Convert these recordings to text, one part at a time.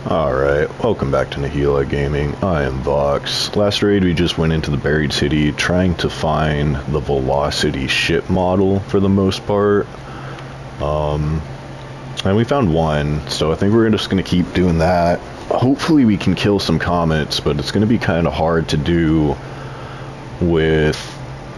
Alright, welcome back to Nihila Gaming. I am Vox. Last raid we just went into the Buried City trying to find the Velocity ship model for the most part. And we found one, so I think we're just going to keep doing that. Hopefully we can kill some comets, but it's going to be kind of hard to do with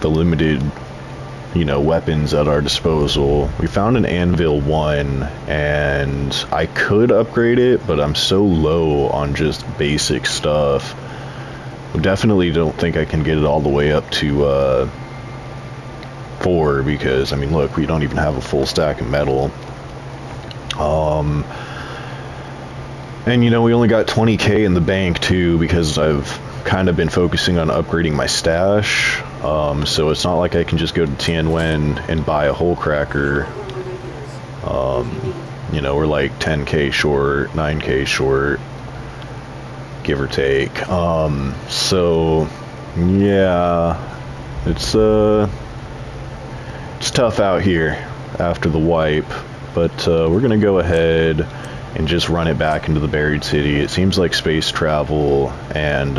the limited weapons at our disposal. We found an Anvil 1, and I could upgrade it, but I'm so low on just basic stuff. I definitely don't think I can get it all the way up to 4, because, I mean, look, we don't even have a full stack of metal. And we only got 20k in the bank too, because I've kind of been focusing on upgrading my stash. So it's not like I can just go to Tianwen and buy a hole cracker. We're like 10k short, 9k short, give or take. So yeah, it's tough out here after the wipe, but we're gonna go ahead and just run it back into the Buried City. It seems like space travel and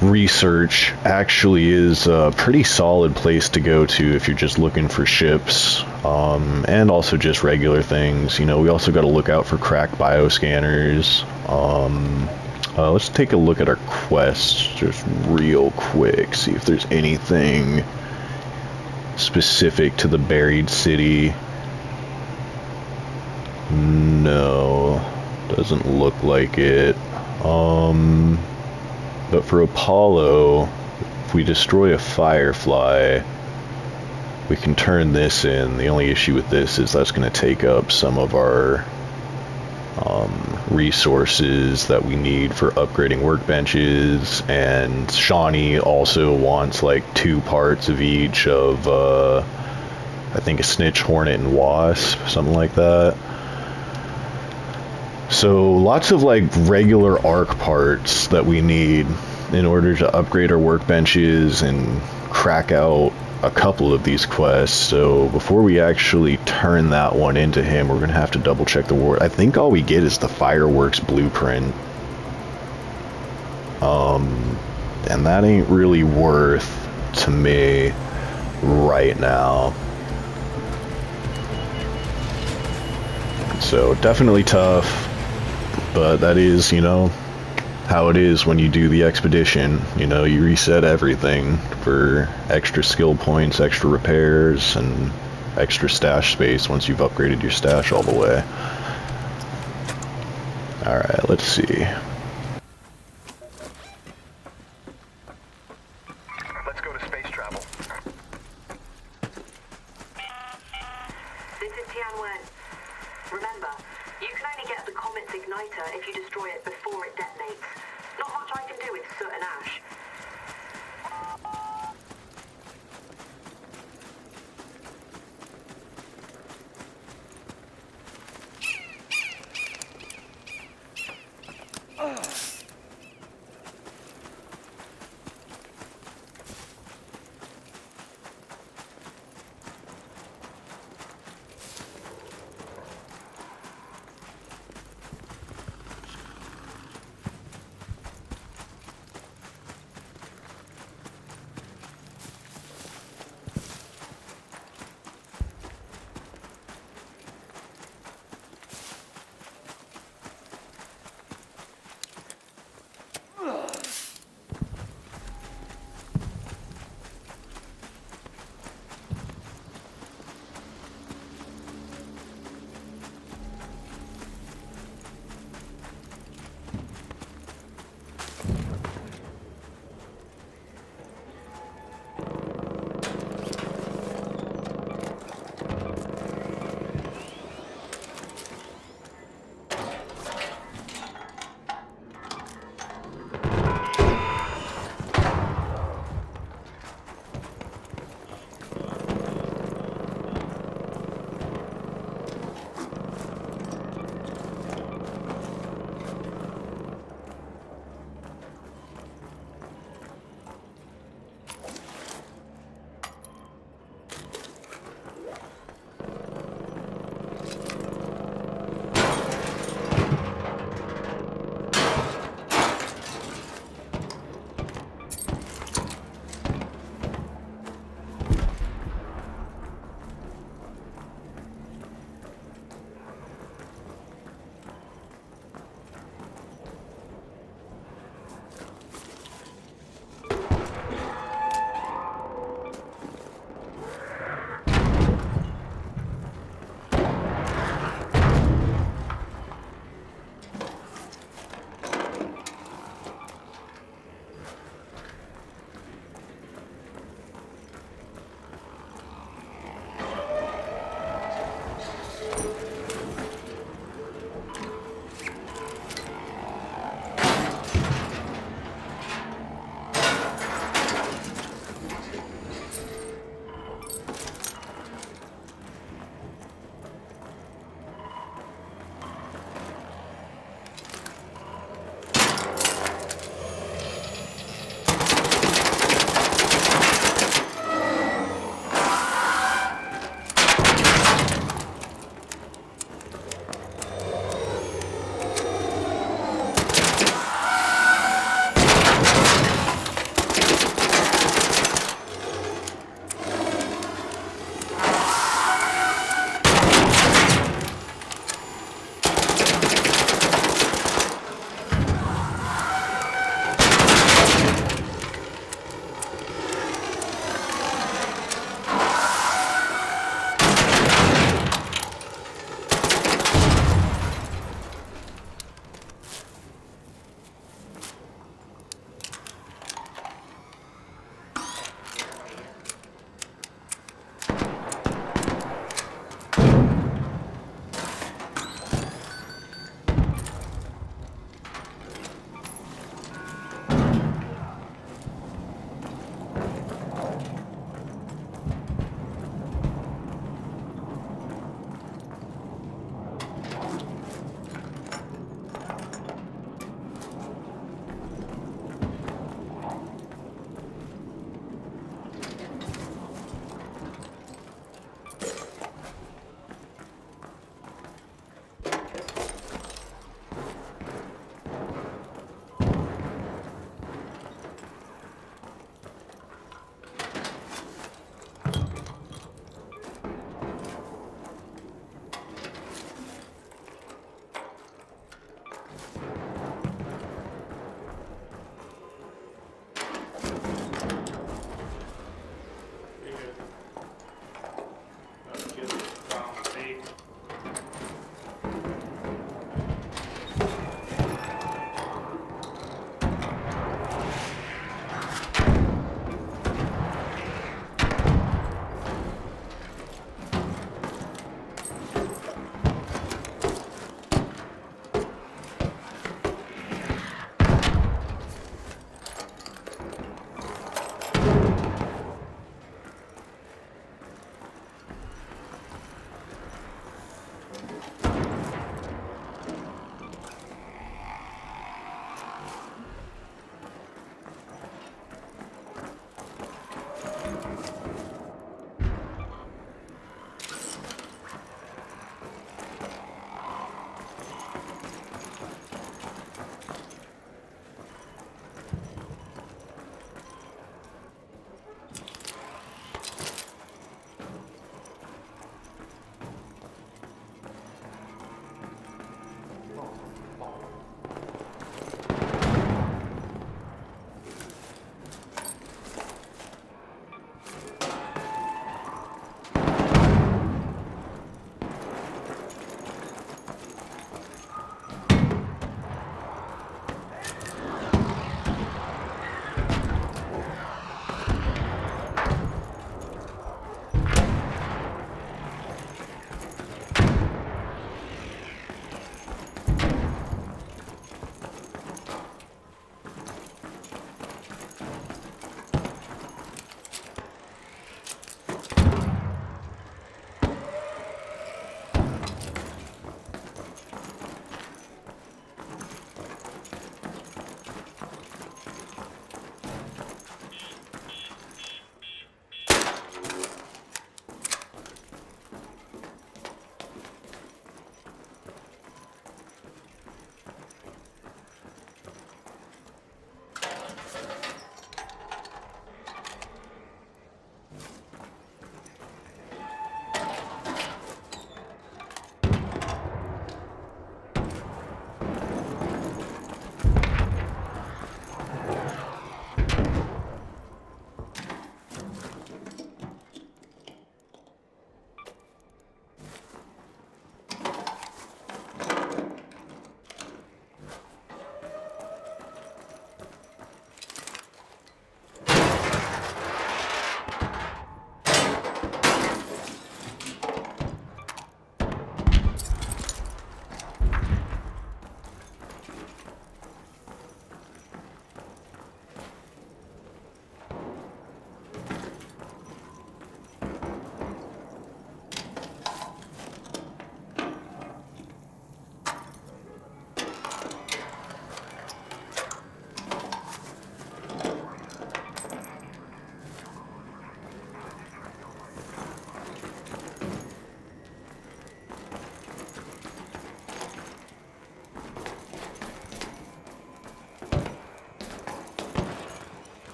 research actually is a pretty solid place to go to if you're just looking for ships, and also just regular things. We also got to look out for cracked bioscanners. Let's take a look at our quests just real quick, see if there's anything specific to the Buried City. No, doesn't look like it. But for Apollo, if we destroy a Firefly, we can turn this in. The only issue with this is that's going to take up some of our resources that we need for upgrading workbenches, and Shawnee also wants like 2 parts of each of, I think a Snitch, Hornet, and Wasp, something like that. So lots of like regular ARC parts that we need in order to upgrade our workbenches and crack out a couple of these quests. So before we actually turn that one into him, we're gonna have to double check the war. I think all we get is the fireworks blueprint. And that ain't really worth to me right now. So definitely tough. But that is, how it is when you do the expedition. You reset everything for extra skill points, extra repairs, and extra stash space once you've upgraded your stash all the way. Alright, let's see. Let's go to space travel. This is Tianwen. Remember, you can only get the Comet's igniter if you destroy it before it detonates. Not much I can do with soot and ash.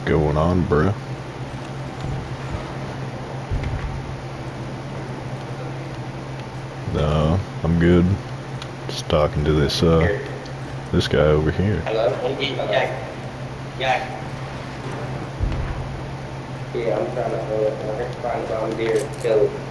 going on, bruh? No, I'm good. Just talking to this this guy over here. Hello? Jack. Jack. Yeah, I'm trying to find a bombardier to kill him.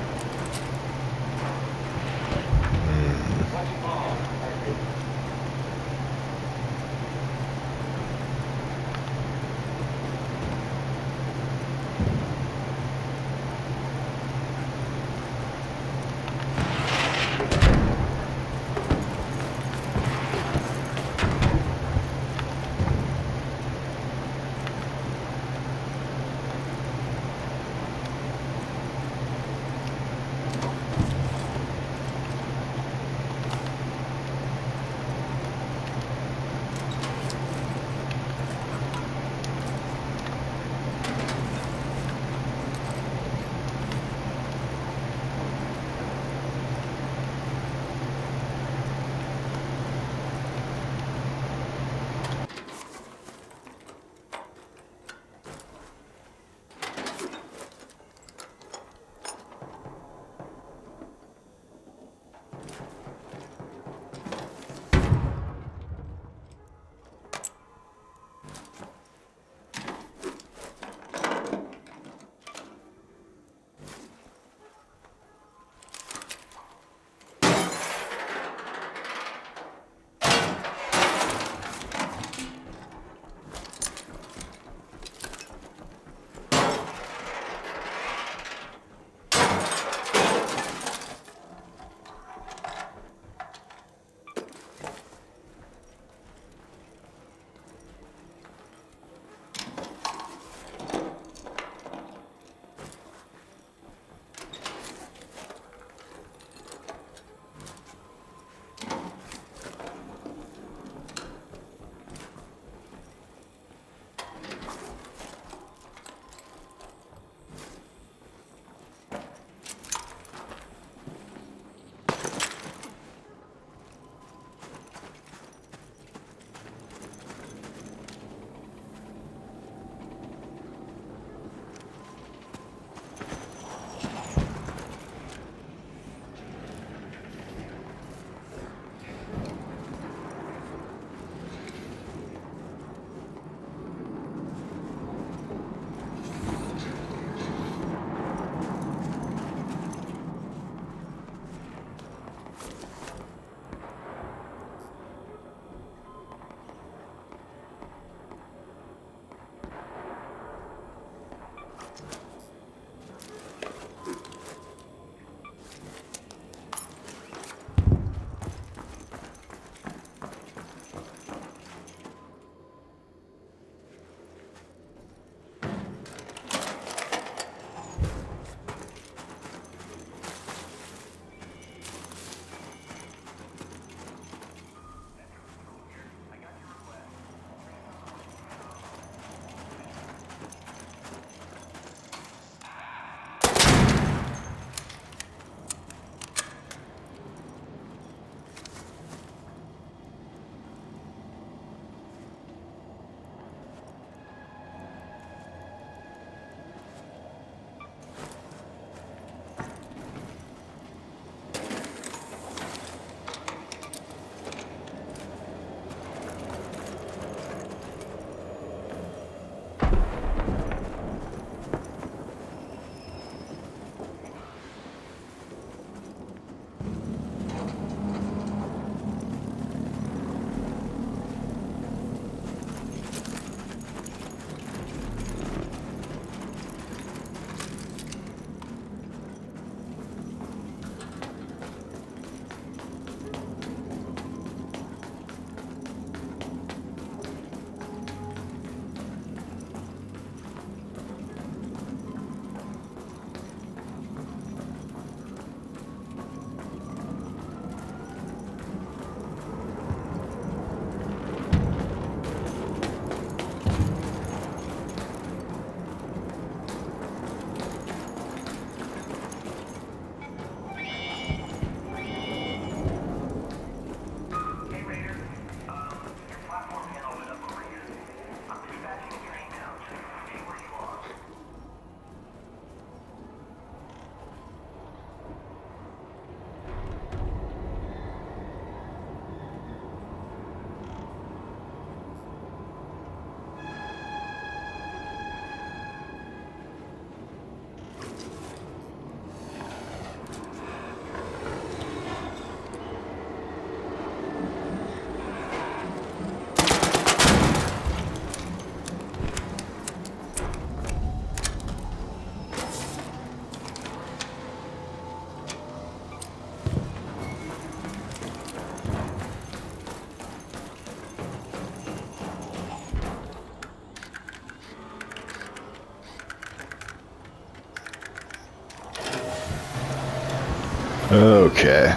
Okay.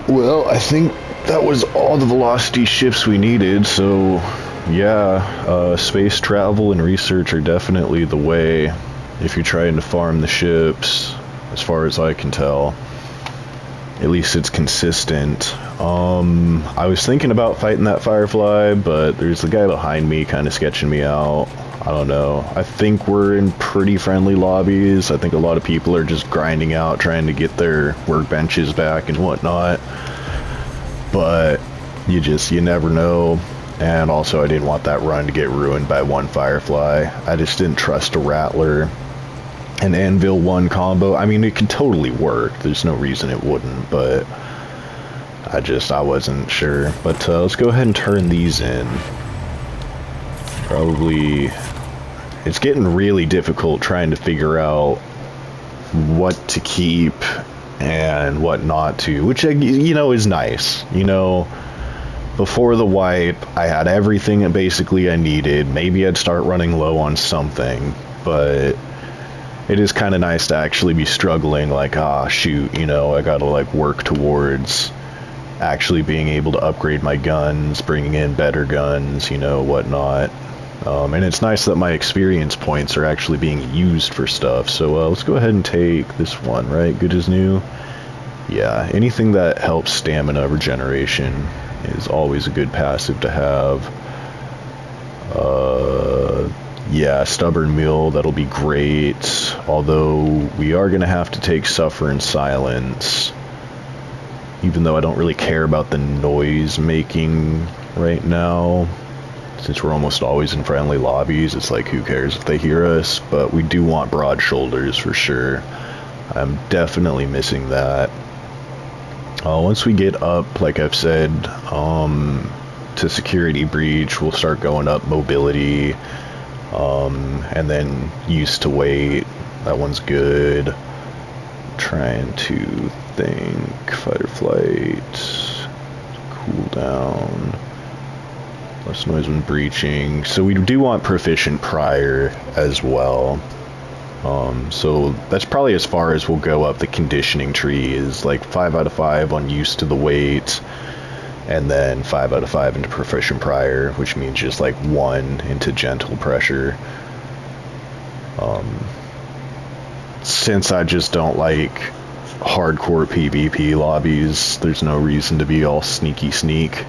Well, I think that was all the velocity ships we needed, so yeah, space travel and research are definitely the way if you're trying to farm the ships, as far as I can tell. At least it's consistent. I was thinking about fighting that Firefly, but there's the guy behind me kind of sketching me out. I don't know. I think we're in pretty friendly lobbies. I think a lot of people are just grinding out, trying to get their workbenches back and whatnot. But you never know. And also, I didn't want that run to get ruined by one Firefly. I just didn't trust a Rattler. An Anvil 1 combo, I mean, it could totally work. There's no reason it wouldn't, but I wasn't sure. But let's go ahead and turn these in. Probably, it's getting really difficult trying to figure out what to keep and what not to, which, you know, is nice. You know, before the wipe, I had everything that basically I needed. Maybe I'd start running low on something, but it is kind of nice to actually be struggling, like, shoot, you know, I gotta, like, work towards actually being able to upgrade my guns, bringing in better guns, you know, whatnot. And it's nice that my experience points are actually being used for stuff. So let's go ahead and take this one, right? Good as new. Yeah, anything that helps stamina regeneration is always a good passive to have. Yeah, Stubborn Mill, that'll be great. Although, we are going to have to take Suffer and Silence. Even though I don't really care about the noise making right now. Since we're almost always in friendly lobbies, it's like, who cares if they hear us? But we do want Broad Shoulders for sure. I'm definitely missing that. Once we get up, like I've said, to Security Breach, we'll start going up Mobility. And then Used to Wait, that one's good. Trying to think, Fight or Flight, Cool Down, less noise when breaching. So we do want Proficient Prior as well. So that's probably as far as we'll go up the conditioning tree, is like 5 out of 5 on Used to the Weight, and then 5 out of 5 into Proficient Prior, which means just like 1 into Gentle Pressure. Since I just don't like hardcore PvP lobbies, there's no reason to be all sneaky sneak.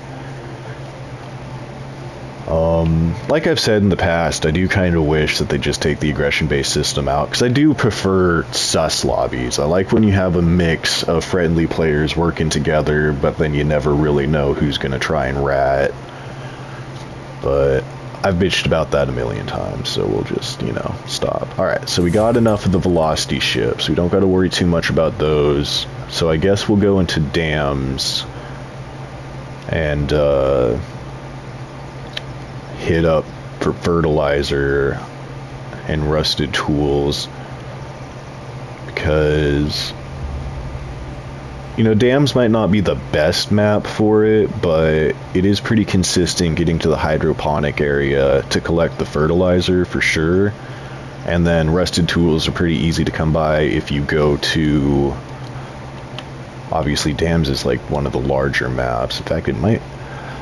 Like I've said in the past, I do kind of wish that they just take the aggression-based system out, because I do prefer sus lobbies. I like when you have a mix of friendly players working together, but then you never really know who's going to try and rat. But I've bitched about that a million times, so we'll just, you know, stop. Alright, so we got enough of the velocity ships. We don't got to worry too much about those. So I guess we'll go into dams and hit up for fertilizer and rusted tools, because, you know, dams might not be the best map for it, but it is pretty consistent getting to the hydroponic area to collect the fertilizer for sure. And then rusted tools are pretty easy to come by if you go to, obviously dams is like one of the larger maps. In fact, it might,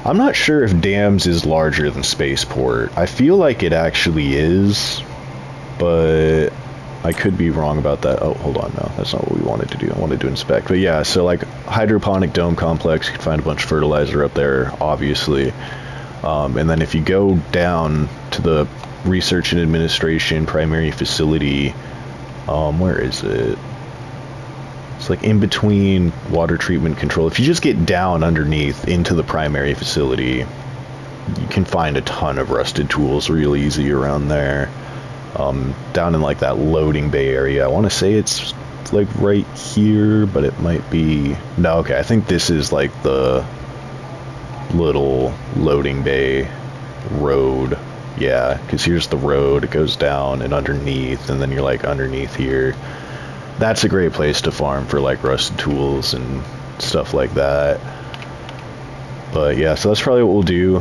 I'm not sure if dams is larger than Spaceport. I feel like it actually is, but I could be wrong about that. Oh, hold on, no, that's not what we wanted to do. I wanted to inspect. But yeah, so like hydroponic dome complex, you can find a bunch of fertilizer up there, obviously. And then if you go down to the research and administration primary facility, where is it? It's like in between water treatment control. If you just get down underneath into the primary facility, you can find a ton of rusted tools real easy around there. Down in like that loading bay area. I want to say it's like right here, but it might be, no, okay, I think this is like the little loading bay road. Yeah, because here's the road, it goes down and underneath, and then you're like underneath here. That's a great place to farm for like rusted tools and stuff like that. But yeah, so that's probably what we'll do.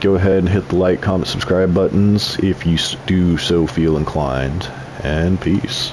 Go ahead and hit the like, comment, subscribe buttons if you do so feel inclined, and peace.